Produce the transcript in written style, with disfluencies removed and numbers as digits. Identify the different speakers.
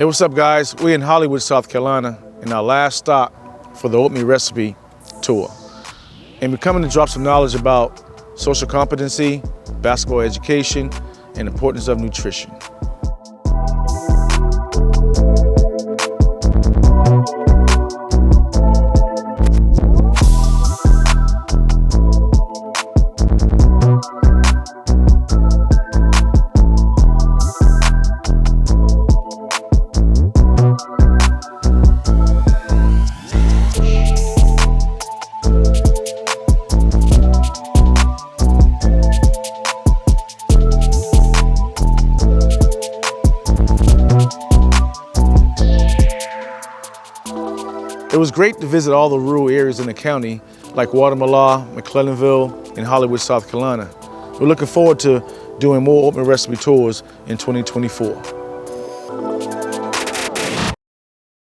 Speaker 1: Hey, what's up, guys? We're in Hollywood, South Carolina, in our last stop for the Oatmeal recipe tour. And we're coming to drop some knowledge about social competency, basketball education, and the importance of nutrition. It was great to visit all the rural areas in the county, like Watermala, McClellanville, and Hollywood, South Carolina. We're looking forward to doing more oatmeal recipe tours in 2024.